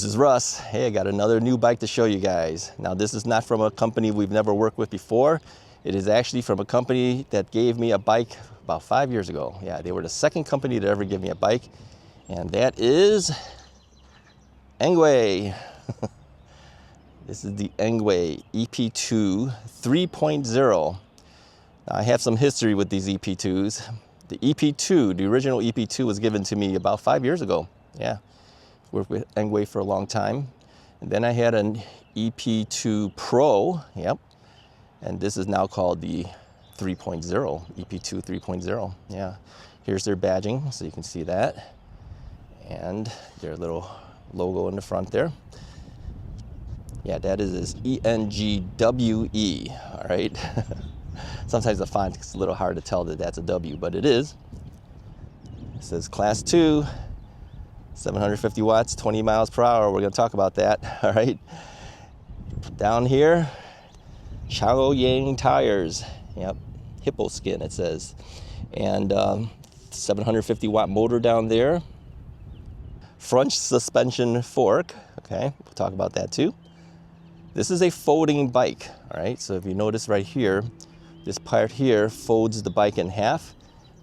This is Russ. Hey, I got another new bike to show you guys. Now, this is not from a company we've never worked with before. It is actually from a company that gave me a bike about 5 years ago. Yeah, they were the second company to ever give me a bike, and that is Engwe. This is the Engwe EP-2 3.0. I have some history with these EP-2s. The EP-2, the original EP-2 was given to me about 5 years ago. Yeah, worked with Engwe for a long time. And then I had an EP-2 Pro, yep. And this is now called the 3.0, EP-2 3.0. Yeah, here's their badging, so you can see that. And their little logo in the front there. Yeah, that is ENGWE, all right? Sometimes the font is a little hard to tell that that's a W, but it is. It says Class 2, 750 watts, 20 miles per hour. We're going to talk about that, all right? Down here, Chao Yang tires. Yep, hippo skin, it says. And 750 watt motor down there. Front suspension fork, okay? We'll talk about that too. This is a folding bike, all right? So if you notice right here, this part here folds the bike in half,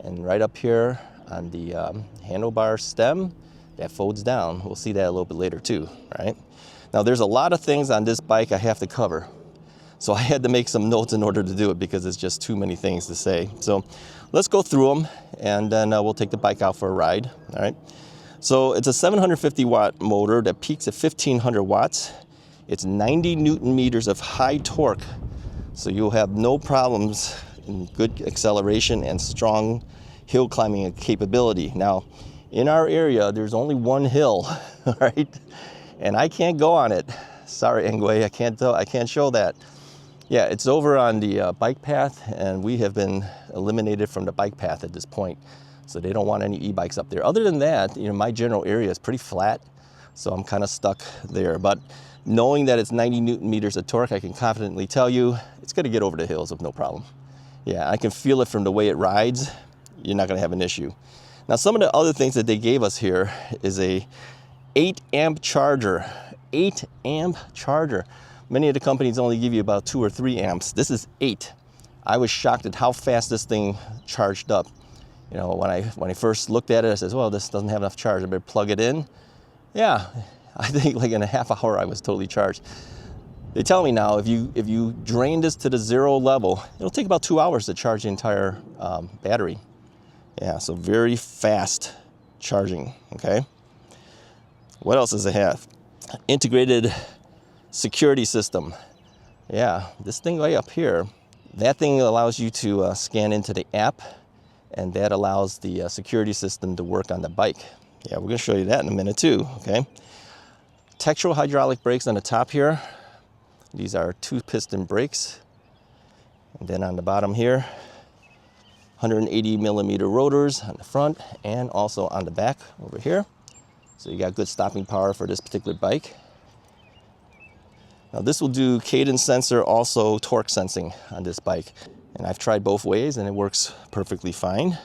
and right up here on the handlebar stem, that folds down. We'll see that a little bit later too, right? Now there's a lot of things on this bike I have to cover. So I had to make some notes in order to do it because it's just too many things to say. So let's go through them, and then we'll take the bike out for a ride, all right? So it's a 750 watt motor that peaks at 1500 watts. It's 90 Newton meters of high torque. So you'll have no problems in good acceleration and strong hill climbing capability. Now, in our area, there's only one hill, right? And I can't go on it. Sorry, Engwe, I can't show that. Yeah, it's over on the bike path, and we have been eliminated from the bike path at this point. So they don't want any e-bikes up there. Other than that, you know, my general area is pretty flat, so I'm kind of stuck there. But knowing that it's 90 Newton meters of torque, I can confidently tell you it's going to get over the hills with no problem. Yeah, I can feel it from the way it rides. You're not going to have an issue. Now, some of the other things that they gave us here is a 8 amp charger. 8 amp charger. Many of the companies only give you about 2 or 3 amps. This is 8. I was shocked at how fast this thing charged up. You know, when I first looked at it, I said, well, this doesn't have enough charge. I better plug it in. Yeah, I think like in a half hour I was totally charged. They tell me now if you drain this to the 0 level, it'll take about 2 hours to charge the entire battery. Yeah, so very fast charging, okay? What else does it have? Integrated security system. Yeah, this thing right up here, that thing allows you to scan into the app, and that allows the security system to work on the bike. Yeah, we're gonna show you that in a minute too, okay? Textural hydraulic brakes on the top here. These are 2-piston brakes. And then on the bottom here, 180 millimeter rotors on the front and also on the back over here. So you got good stopping power for this particular bike. Now this will do cadence sensor, also torque sensing on this bike. And I've tried both ways and it works perfectly fine.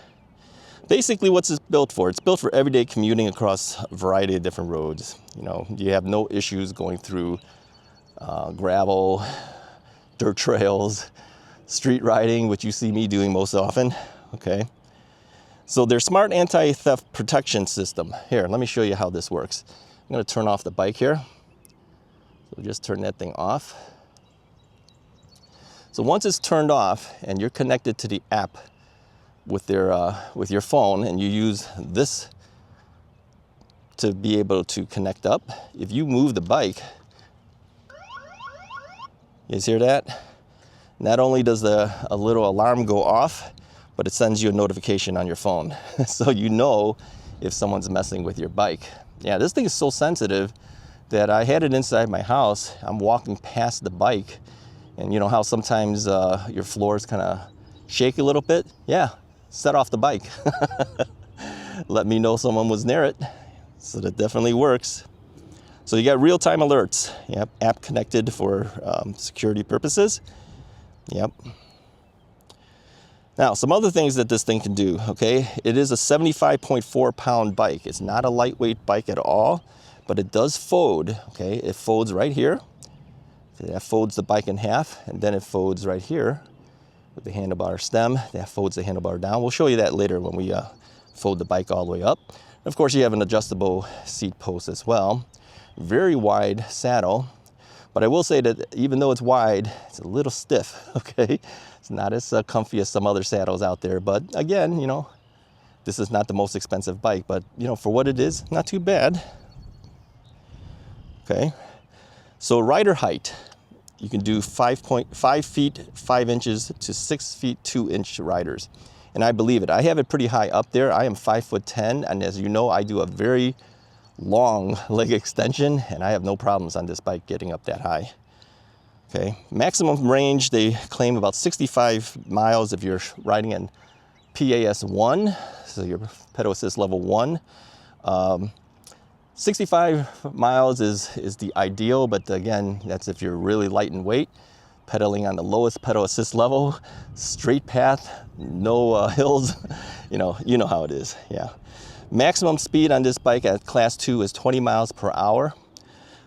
Basically, what's it built for? It's built for everyday commuting across a variety of different roads. You know, you have no issues going through gravel, dirt trails, street riding, which you see me doing most often, okay? So their smart anti-theft protection system. Here, let me show you how this works. I'm gonna turn off the bike here. So just turn that thing off. So once it's turned off and you're connected to the app with your phone, and you use this to be able to connect up, if you move the bike, you guys hear that? Not only does a little alarm go off, but it sends you a notification on your phone. So you know if someone's messing with your bike. Yeah, this thing is so sensitive that I had it inside my house. I'm walking past the bike, and you know how sometimes your floors kind of shake a little bit? Yeah, set off the bike. Let me know someone was near it. So that definitely works. So you got real-time alerts. Yep, app connected for security purposes. Yep. Now, some other things that this thing can do, okay? It is a 75.4 pound bike. It's not a lightweight bike at all, but it does fold, okay? It folds right here. That folds the bike in half, and then it folds right here with the handlebar stem. That folds the handlebar down. We'll show you that later when we fold the bike all the way up. And of course, you have an adjustable seat post as well. Very wide saddle, but I will say that even though it's wide, it's a little stiff, okay? It's not as comfy as some other saddles out there, but again, you know, this is not the most expensive bike, but you know, for what it is, not too bad. Okay, so rider height, you can do 5 feet 5 inches to 6 feet 2 inch riders, and I believe it. I have it pretty high up there. I am 5'10", and as you know, I do a very long leg extension, and I have no problems on this bike getting up that high. Okay, maximum range, they claim about 65 miles if you're riding in PAS 1, so your pedal assist level 1. 65 miles is the ideal, but again, that's if you're really light in weight, pedaling on the lowest pedal assist level, straight path, no hills, you know how it is, yeah. Maximum speed on this bike at Class 2 is 20 miles per hour.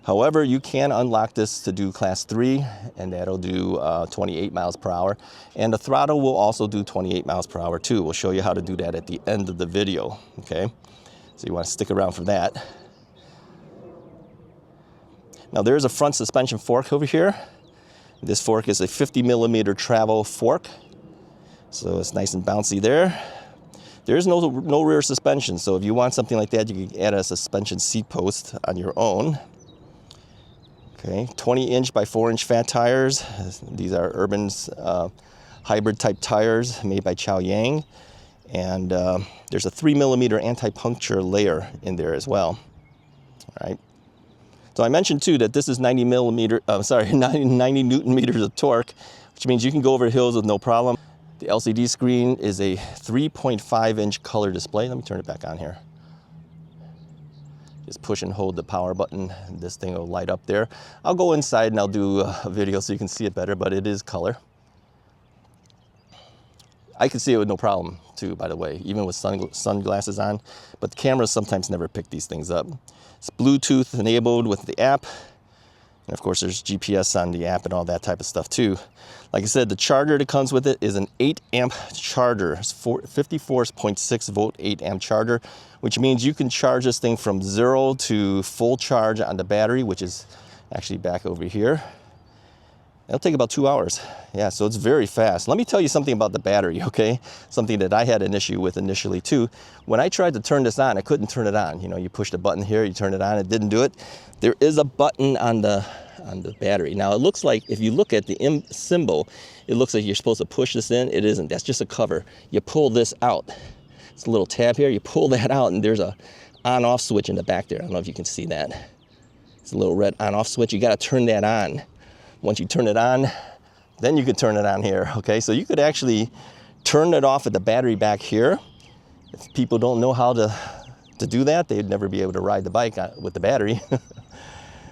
However, you can unlock this to do Class 3, and that'll do 28 miles per hour. And the throttle will also do 28 miles per hour too. We'll show you how to do that at the end of the video, okay? So you want to stick around for that. Now there's a front suspension fork over here. This fork is a 50 millimeter travel fork. So it's nice and bouncy there. There's no rear suspension, so if you want something like that, you can add a suspension seat post on your own. Okay, 20-inch by 4-inch fat tires. These are Urban's hybrid type tires made by Chow Yang. And there's a 3 millimeter anti-puncture layer in there as well. All right. So I mentioned too that this is 90 newton meters of torque, which means you can go over hills with no problem. The LCD screen is a 3.5-inch color display. Let me turn it back on here. Just push and hold the power button, and this thing will light up there. I'll go inside and I'll do a video so you can see it better, but it is color. I can see it with no problem too, by the way, even with sunglasses on, but the cameras sometimes never pick these things up. It's Bluetooth enabled with the app. And of course, there's GPS on the app and all that type of stuff too. Like I said, the charger that comes with it is an 8 amp charger. It's 54.6 volt 8 amp charger, which means you can charge this thing from 0 to full charge on the battery, which is actually back over here. It'll take about 2 hours. Yeah, so it's very fast. Let me tell you something about the battery, okay? Something that I had an issue with initially too. When I tried to turn this on, I couldn't turn it on. You know, you push the button here, you turn it on, it didn't do it. There is a button on the battery. Now it looks like, if you look at the M symbol, it looks like you're supposed to push this in. It isn't, that's just a cover. You pull this out. It's a little tab here, you pull that out and there's a on-off switch in the back there. I don't know if you can see that. It's a little red on-off switch. You gotta turn that on. Once you turn it on, then you can turn it on here, okay? So you could actually turn it off at the battery back here. If people don't know how to do that, they'd never be able to ride the bike with the battery.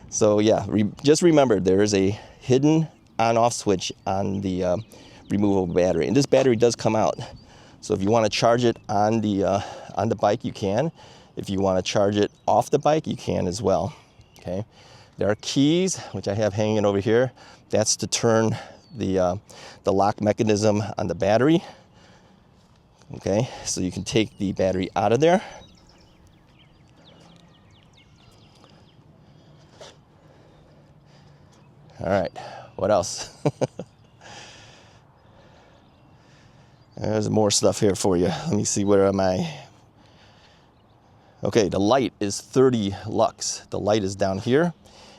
So yeah, just remember there is a hidden on-off switch on the removable battery. And this battery does come out. So if you want to charge it on the bike, you can. If you want to charge it off the bike, you can as well, okay? There are keys, which I have hanging over here. That's to turn the lock mechanism on the battery. Okay, so you can take the battery out of there. All right, what else? There's more stuff here for you. Let me see, where am I? Okay, the light is 30 lux. The light is down here.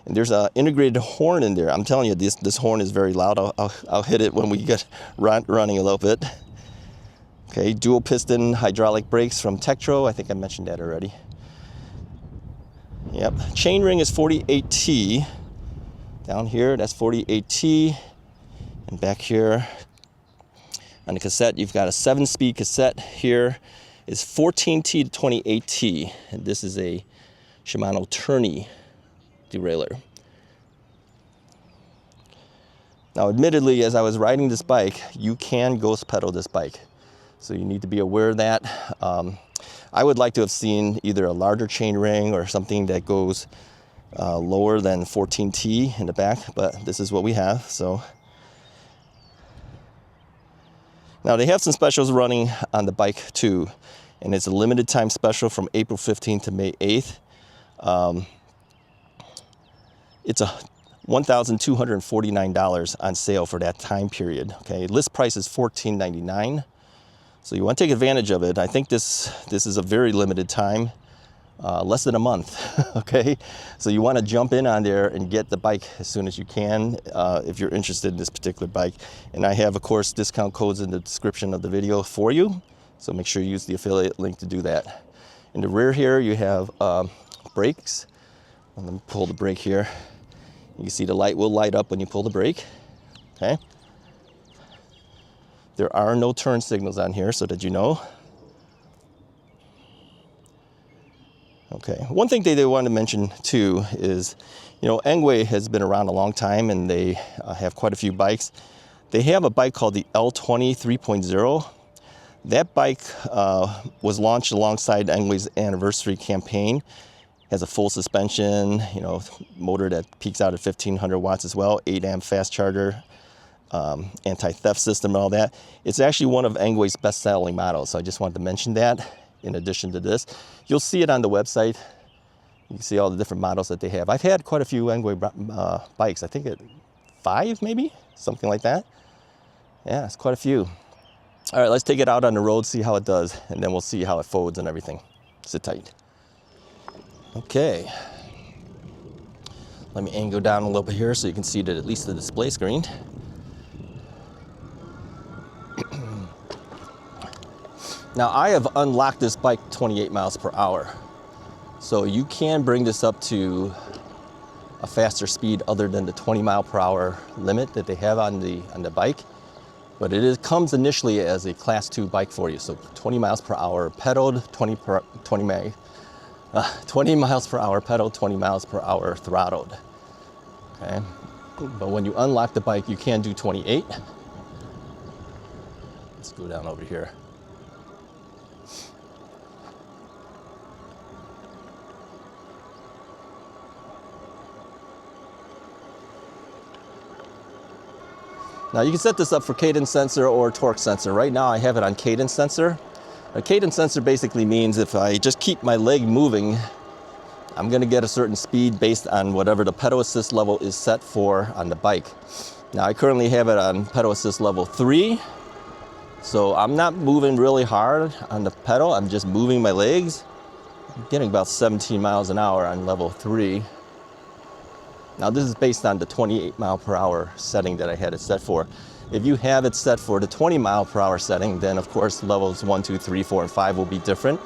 And there's an integrated horn in there. I'm telling you, this horn is very loud. I'll hit it when we get running a little bit. Okay, dual piston hydraulic brakes from Tektro. I think I mentioned that already. Yep, chain ring is 48T. Down here, that's 48T. And back here on the cassette, you've got a 7-speed cassette. Here is 14T to 28T. And this is a Shimano Tourney derailleur. Now admittedly, as I was riding this bike, you can ghost pedal this bike, so you need to be aware of that. I would like to have seen either a larger chain ring or something that goes lower than 14T in the back, but this is what we have. So now they have some specials running on the bike too, and it's a limited time special from April 15th to May 8th. It's a $1,249 on sale for that time period. Okay, list price is $14.99, so you want to take advantage of it. I think this is a very limited time, less than a month. Okay, so you want to jump in on there and get the bike as soon as you can if you're interested in this particular bike. And I have, of course, discount codes in the description of the video for you, so make sure you use the affiliate link to do that. In the rear here, you have brakes. Let me pull the brake here. You can see the light will light up when you pull the brake. Okay. There are no turn signals on here, so that you know. Okay. One thing they wanted to mention too is, you know, Engwe has been around a long time, and they have quite a few bikes. They have a bike called the L20 3.0. That bike was launched alongside Engwe's anniversary campaign. Has a full suspension, you know, motor that peaks out at 1500 watts as well, 8 amp fast charger, anti-theft system and all that. It's actually one of Engwe's best-selling models, so I just wanted to mention that in addition to this. You'll see it on the website. You can see all the different models that they have. I've had quite a few Engwe bikes. I think 5 maybe, something like that. Yeah, it's quite a few. All right, let's take it out on the road, see how it does, and then we'll see how it folds and everything. Sit tight. Okay, let me angle down a little bit here so you can see that at least the display screen. Now I have unlocked this bike 28 miles per hour. So you can bring this up to a faster speed other than the 20 mile per hour limit that they have on the bike. But it comes initially as a class 2 bike for you. So 20 miles per hour pedaled, 20 miles per hour pedal, 20 miles per hour throttled. Okay, but when you unlock the bike, you can do 28. Let's go down over here. Now you can set this up for cadence sensor or torque sensor. Right now I have it on cadence sensor. A cadence sensor basically means if I just keep my leg moving, I'm gonna get a certain speed based on whatever the pedal assist level is set for on the bike. Now I currently have it on pedal assist level 3, so I'm not moving really hard on the pedal, I'm just moving my legs. I'm getting about 17 miles an hour on level 3. Now this is based on the 28 mile per hour setting that I had it set for. If you have it set for the 20 mile per hour setting, then of course levels 1, 2, 3, 4, and 5 will be different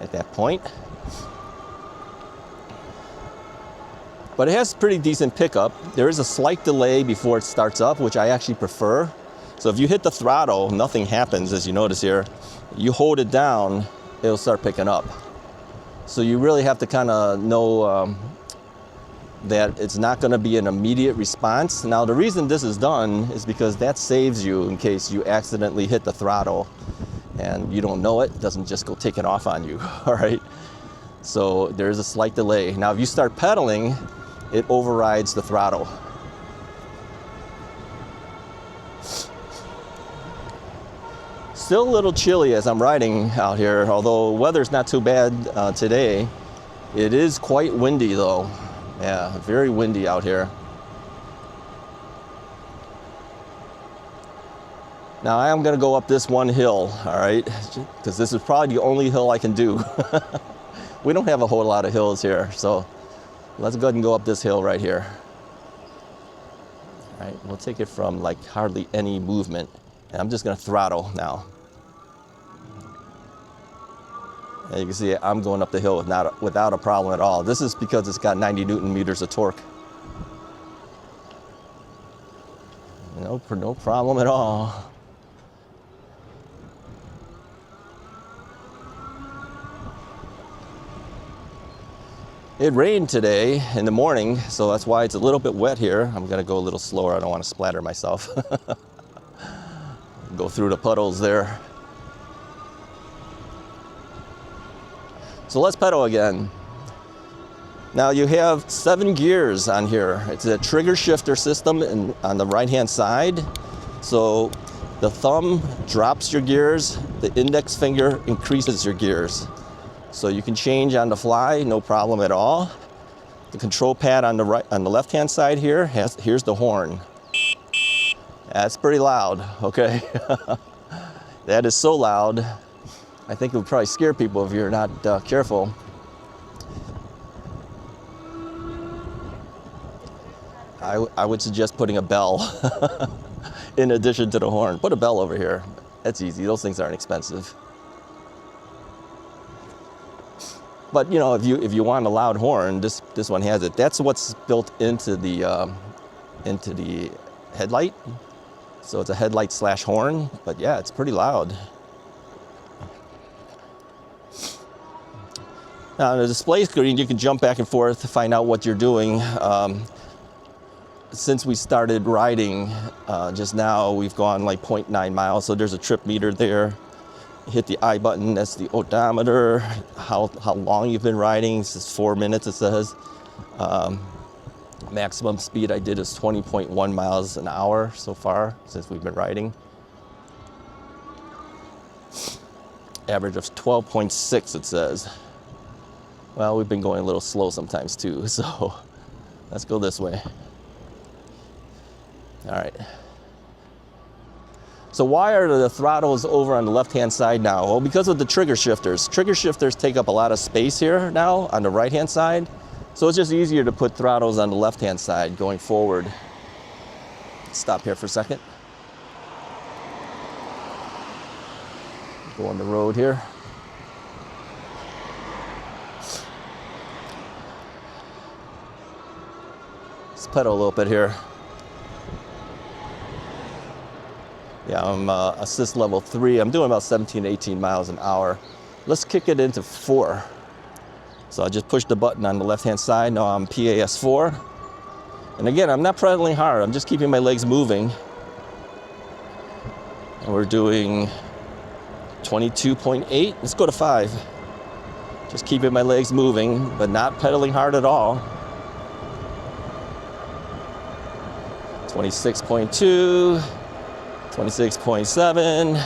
at that point. But it has pretty decent pickup. There is a slight delay before it starts up, which I actually prefer. So if you hit the throttle, nothing happens, as you notice here. You hold it down, it'll start picking up. So you really have to kind of know that it's not going to be an immediate response. Now the reason this is done is because that saves you in case you accidentally hit the throttle and you don't know it. It doesn't just go taking off on you, all right? So there's a slight delay. Now if you start pedaling, it overrides the throttle. Still a little chilly as I'm riding out here, although weather's not too bad today. It is quite windy though. Yeah, very windy out here. Now I am gonna go up this one hill, all right? Because this is probably the only hill I can do. We don't have a whole lot of hills here, so let's go ahead and go up this hill right here. All right, we'll take it from like hardly any movement. And I'm just gonna throttle now. And you can see I'm going up the hill without a problem at all. This is because it's got 90 Newton meters of torque. No problem at all. It rained today in the morning, so that's why it's a little bit wet here. I'm gonna go a little slower. I don't want to splatter myself. Go through the puddles there. So let's pedal again. Now you have 7 gears on here. It's a trigger shifter system on the right-hand side. So the thumb drops your gears, the index finger increases your gears. So you can change on the fly, no problem at all. The control pad on the left-hand side here here's the horn. That's pretty loud, okay? That is so loud, I think it would probably scare people if you're not careful. I would suggest putting a bell in addition to the horn. Put a bell over here. That's easy. Those things aren't expensive. But you know, if you want a loud horn, this one has it. That's what's built into the headlight. So it's a headlight slash horn. But yeah, it's pretty loud. Now on the display screen, you can jump back and forth to find out what you're doing. Since we started riding just now, we've gone like 0.9 miles. So there's a trip meter there. Hit the I button, that's the odometer, how long you've been riding. This is 4 minutes, it says. Maximum speed I did is 20.1 miles an hour so far since we've been riding. Average of 12.6 it says. Well, we've been going a little slow sometimes too, so let's go this way. All right. So why are the throttles over on the left-hand side now? Well, because of the trigger shifters. Trigger shifters take up a lot of space here now on the right-hand side. So it's just easier to put throttles on the left-hand side going forward. Stop here for a second. Go on the road here. Let's pedal a little bit here. Yeah, I'm assist level 3. I'm doing about 17, 18 miles an hour. Let's kick it into 4. So I just push the button on the left-hand side. Now I'm PAS 4. And again, I'm not pedaling hard. I'm just keeping my legs moving. And we're doing 22.8. Let's go to 5. Just keeping my legs moving, but not pedaling hard at all. 26.2. 26.7,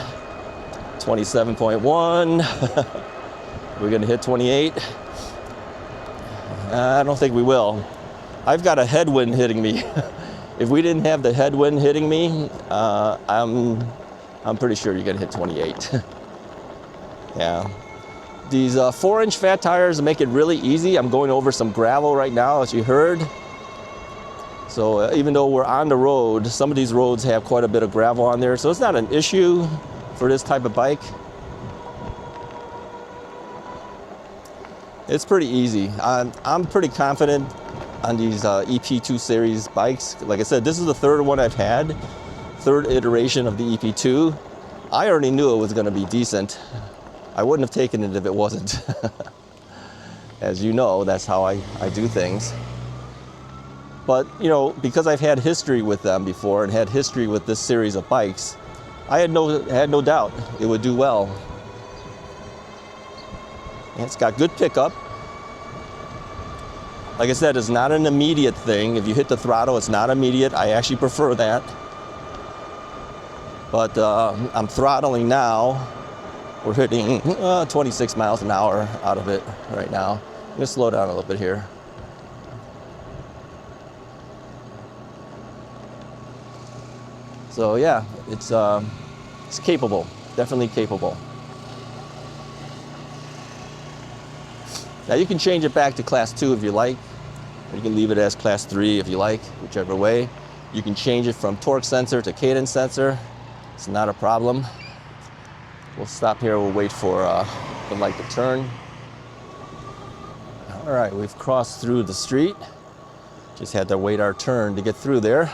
27.1. We're gonna hit 28. I don't think we will. I've got a headwind hitting me. If we didn't have the headwind hitting me, I'm pretty sure you're gonna hit 28. Yeah. These 4-inch fat tires make it really easy. I'm going over some gravel right now, as you heard. So even though we're on the road, some of these roads have quite a bit of gravel on there, so it's not an issue for this type of bike. It's pretty easy. I'm pretty confident on these EP2 series bikes. Like I said, this is the 3rd one I've had, 3rd iteration of the EP2. I already knew it was going to be decent. I wouldn't have taken it if it wasn't. As you know, that's how I do things. But, you know, because I've had history with them before and had history with this series of bikes, I had no doubt it would do well. And it's got good pickup. Like I said, it's not an immediate thing. If you hit the throttle, it's not immediate. I actually prefer that. But I'm throttling now. We're hitting 26 miles an hour out of it right now. I'm gonna slow down a little bit here. So yeah, it's capable, definitely capable. Now you can change it back to class 2 if you like, or you can leave it as class 3 if you like, whichever way. You can change it from torque sensor to cadence sensor. It's not a problem. We'll stop here, we'll wait for the light to turn. All right, we've crossed through the street. Just had to wait our turn to get through there.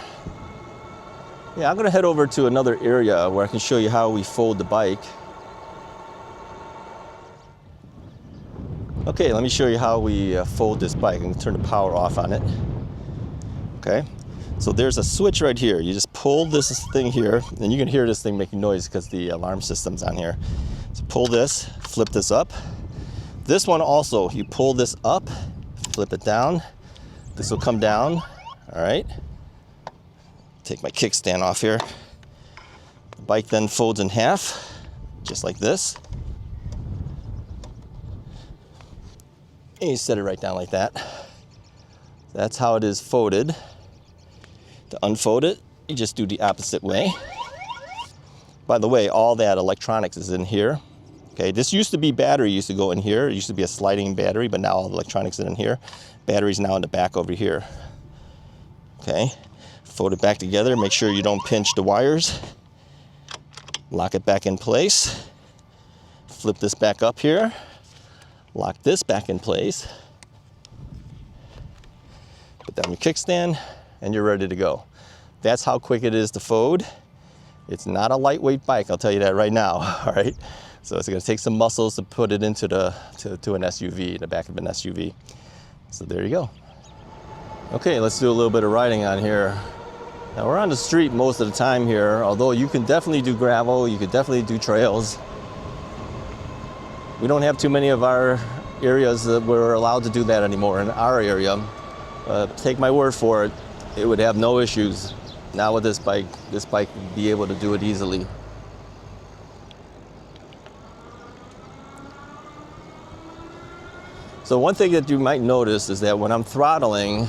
Yeah, I'm gonna head over to another area where I can show you how we fold the bike. Okay, let me show you how we fold this bike. I'm gonna turn the power off on it. Okay, so there's a switch right here. You just pull this thing here, and you can hear this thing making noise because the alarm system's on here. So pull this, flip this up. This one also, you pull this up, flip it down. This will come down, all right? Take my kickstand off here. The bike then folds in half, just like this. And you set it right down like that. That's how it is folded. To unfold it, you just do the opposite way. By the way, all that electronics is in here. Okay, this used to be battery, used to go in here. It used to be a sliding battery, but now all the electronics is in here. Battery's now in the back over here. Okay, fold it back together. Make sure you don't pinch the wires. Lock it back in place. Flip this back up here. Lock this back in place. Put down your kickstand, and you're ready to go. That's how quick it is to fold. It's not a lightweight bike, I'll tell you that right now, all right? So it's gonna take some muscles to put it into to an SUV, the back of an SUV. So there you go. Okay, let's do a little bit of riding on here. Now we're on the street most of the time here, although you can definitely do gravel, you could definitely do trails. We don't have too many of our areas that we're allowed to do that anymore in our area. Take my word for it, it would have no issues. Now with this bike would be able to do it easily. So one thing that you might notice is that when I'm throttling,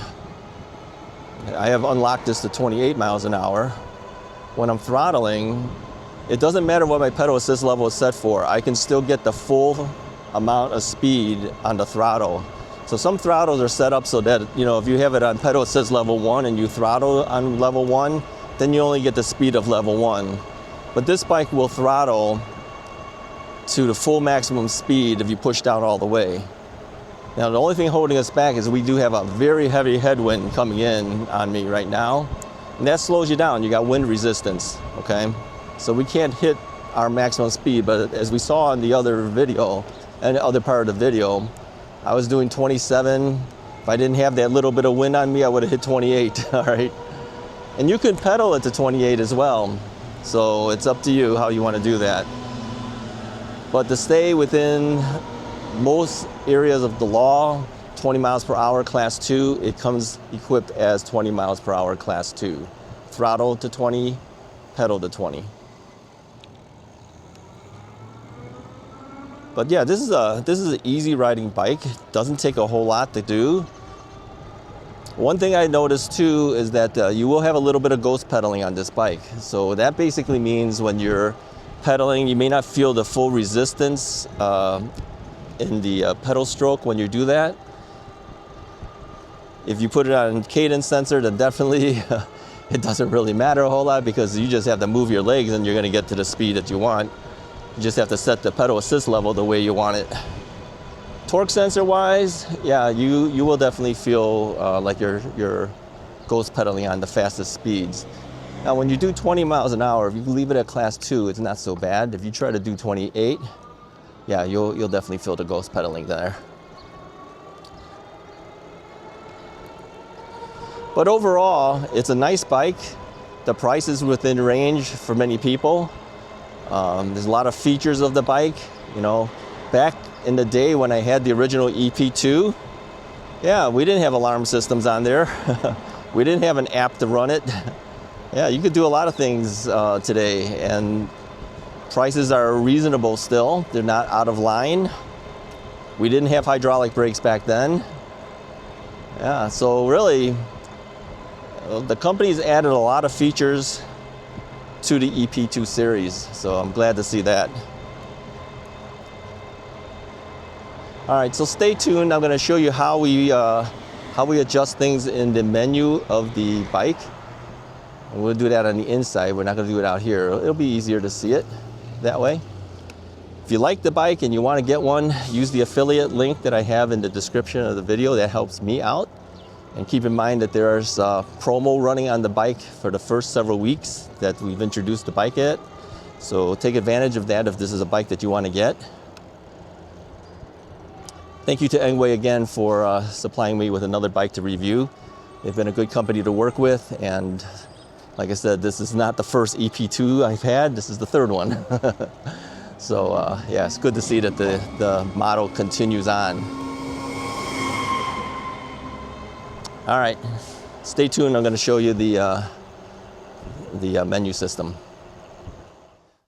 I have unlocked this to 28 miles an hour. When I'm throttling, it doesn't matter what my pedal assist level is set for. I can still get the full amount of speed on the throttle. So some throttles are set up so that, you know, if you have it on pedal assist level 1 and you throttle on level 1, then you only get the speed of level 1. But this bike will throttle to the full maximum speed if you push down all the way. Now the only thing holding us back is we do have a very heavy headwind coming in on me right now, and that slows you down. You got wind resistance, okay? So we can't hit our maximum speed, but as we saw in the other video, and the other part of the video, I was doing 27. If I didn't have that little bit of wind on me, I would have hit 28, all right? And you can pedal it to 28 as well. So it's up to you how you want to do that. But to stay within most areas of the law, 20 miles per hour class 2, it comes equipped as 20 miles per hour class 2. Throttle to 20, pedal to 20. But yeah, this is an easy riding bike. It doesn't take a whole lot to do. One thing I noticed too is that you will have a little bit of ghost pedaling on this bike. So that basically means when you're pedaling, you may not feel the full resistance in the pedal stroke when you do that. If you put it on cadence sensor, then definitely it doesn't really matter a whole lot because you just have to move your legs and you're going to get to the speed that you want. You just have to set the pedal assist level the way you want it. Torque sensor wise, yeah, you will definitely feel like you're ghost pedaling on the fastest speeds. Now when you do 20 miles an hour, if you leave it at class 2, it's not so bad. If you try to do 28, yeah, you'll definitely feel the ghost pedaling there. But overall, it's a nice bike. The price is within range for many people. There's a lot of features of the bike. You know, back in the day when I had the original EP-2, yeah, we didn't have alarm systems on there. We didn't have an app to run it. Yeah, you could do a lot of things today, and prices are reasonable still. They're not out of line. We didn't have hydraulic brakes back then. Yeah, so really, the company's added a lot of features to the EP-2 series, so I'm glad to see that. All right, so stay tuned. I'm going to show you how we adjust things in the menu of the bike. And we'll do that on the inside. We're not going to do it out here. It'll be easier to see it that way. If you like the bike and you want to get one, use the affiliate link that I have in the description of the video. That helps me out. And keep in mind that there's a promo running on the bike for the first several weeks that we've introduced the bike at. So take advantage of that if this is a bike that you want to get. Thank you to Engwe again for supplying me with another bike to review. They've been a good company to work with, and like I said, this is not the first EP-2 I've had. This is the third one. So yeah, it's good to see that the model continues on. All right, stay tuned. I'm going to show you the menu system.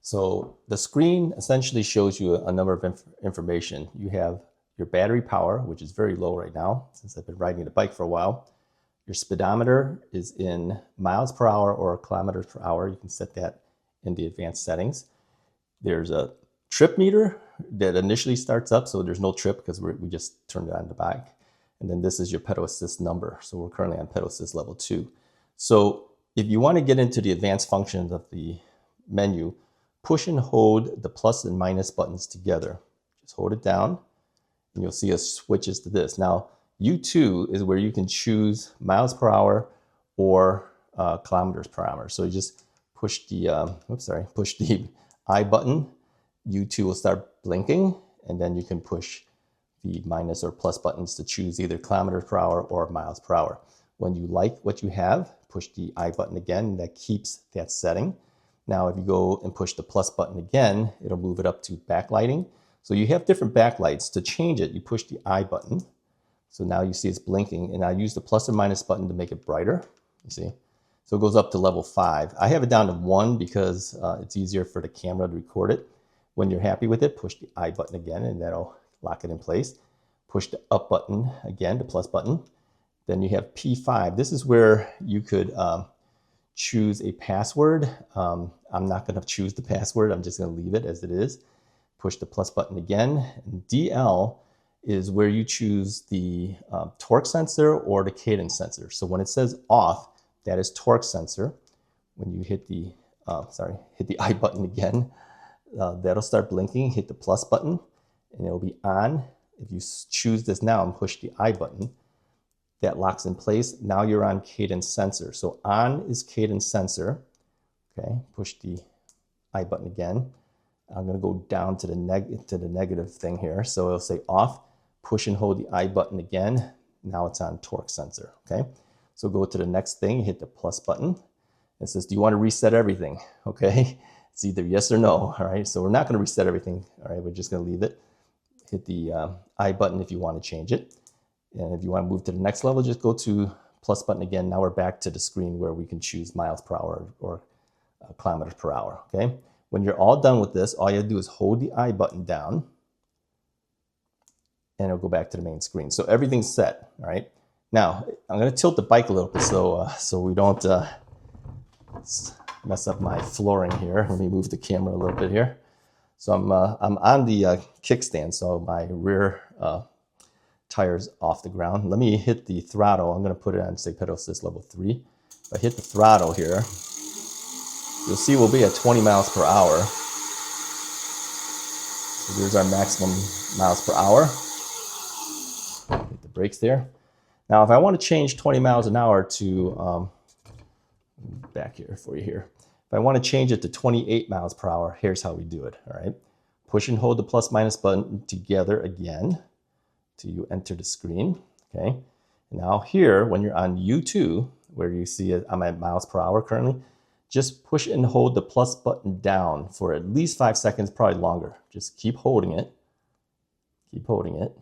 So the screen essentially shows you a number of information. You have your battery power, which is very low right now since I've been riding the bike for a while. Your speedometer is in miles per hour or kilometers per hour. You can set that in the advanced settings. There's a trip meter that initially starts up, so there's no trip because we just turned it on the bike. And then this is your pedal assist number. So we're currently on pedal assist level 2. So if you want to get into the advanced functions of the menu, push and hold the plus and minus buttons together. Just hold it down and you'll see it switches to this. Now, U2 is where you can choose miles per hour or kilometers per hour. So you just push the, push the I button. U2 will start blinking, and then you can push the minus or plus buttons to choose either kilometers per hour or miles per hour. When you like what you have, push the I button again. That keeps that setting. Now, if you go and push the plus button again, it'll move it up to backlighting. So you have different backlights. To change it, you push the I button. So now you see it's blinking, and I use the plus or minus button to make it brighter, you see? So it goes up to level 5. I have it down to 1 because it's easier for the camera to record it. When you're happy with it, push the I button again, and that'll lock it in place. Push the up button again, the plus button. Then you have P5. This is where you could choose a password. I'm not gonna choose the password. I'm just gonna leave it as it is. Push the plus button again. And DL is where you choose the torque sensor or the cadence sensor. So when it says off, that is torque sensor. When you hit the, hit the I button again, that'll start blinking. Hit the plus button and it'll be on. If you choose this now and push the I button, that locks in place. Now you're on cadence sensor. So on is cadence sensor. Okay, push the I button again. I'm gonna go down to the negative thing here. So it'll say off. Push and hold the I button again. Now it's on torque sensor, okay? So go to the next thing, hit the plus button. It says, do you want to reset everything? Okay, it's either yes or no, all right? So we're not gonna reset everything, all right? We're just gonna leave it. Hit the I button if you want to change it. And if you want to move to the next level, just go to plus button again. Now we're back to the screen where we can choose miles per hour or kilometers per hour, okay? When you're all done with this, all you have to do is hold the I button down, and it'll go back to the main screen. So everything's set, all right? Now, I'm gonna tilt the bike a little bit so we don't mess up my flooring here. Let me move the camera a little bit here. So I'm on the kickstand, so my rear tire's off the ground. Let me hit the throttle. I'm gonna put it on, say, pedal assist level 3. If I hit the throttle here, you'll see we'll be at 20 miles per hour. So here's our maximum miles per hour. Hit the brakes there. Now, if I want to change 20 miles an hour to, back here for you here. If I want to change it to 28 miles per hour, here's how we do it, all right? Push and hold the plus minus button together again till you enter the screen, okay? Now here, when you're on U2, where you see it, I'm at miles per hour currently, just push and hold the plus button down for at least 5 seconds, probably longer. Just keep holding it. Keep holding it.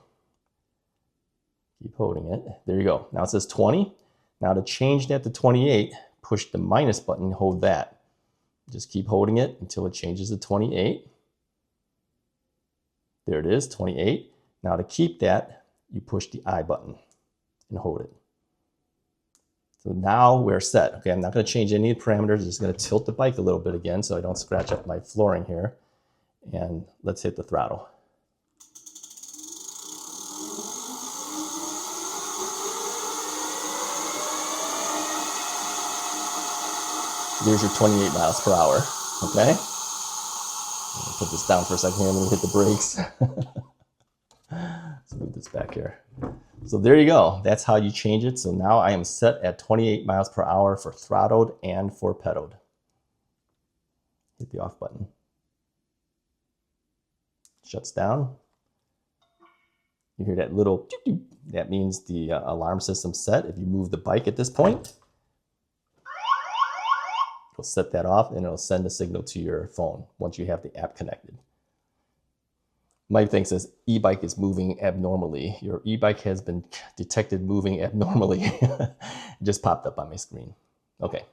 Keep holding it. There you go. Now it says 20. Now to change that to 28, push the minus button, hold that. Just keep holding it until it changes to 28. There it is, 28. Now to keep that, you push the I button and hold it. So now we're set. Okay, I'm not going to change any parameters. I'm just going to tilt the bike a little bit again so I don't scratch up my flooring here. And let's hit the throttle. There's your 28 miles per hour, okay? Put this down for a second here. Let me hit the brakes. Let's move this back here. So there you go. That's how you change it. So now I am set at 28 miles per hour for throttled and for pedaled. Hit the off button. Shuts down. You hear that little doop doop. That means the alarm system's set. If you move the bike at this point, it'll set that off and it'll send a signal to your phone once you have the app connected. Mike thinks this e-bike is moving abnormally. Your e-bike has been detected moving abnormally. It just popped up on my screen. Okay.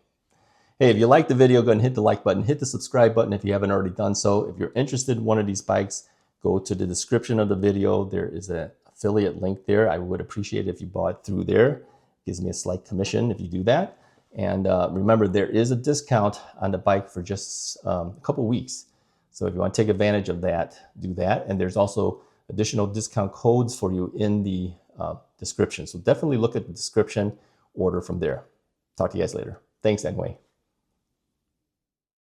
Hey, if you liked the video, go ahead and hit the like button, hit the subscribe button if you haven't already done so. If you're interested in one of these bikes, go to the description of the video. There is an affiliate link there. I would appreciate it if you bought through there. It gives me a slight commission if you do that. And remember, there is a discount on the bike for just a couple weeks. So if you want to take advantage of that, do that. And there's also additional discount codes for you in the description. So definitely look at the description, order from there. Talk to you guys later. Thanks, Engwe.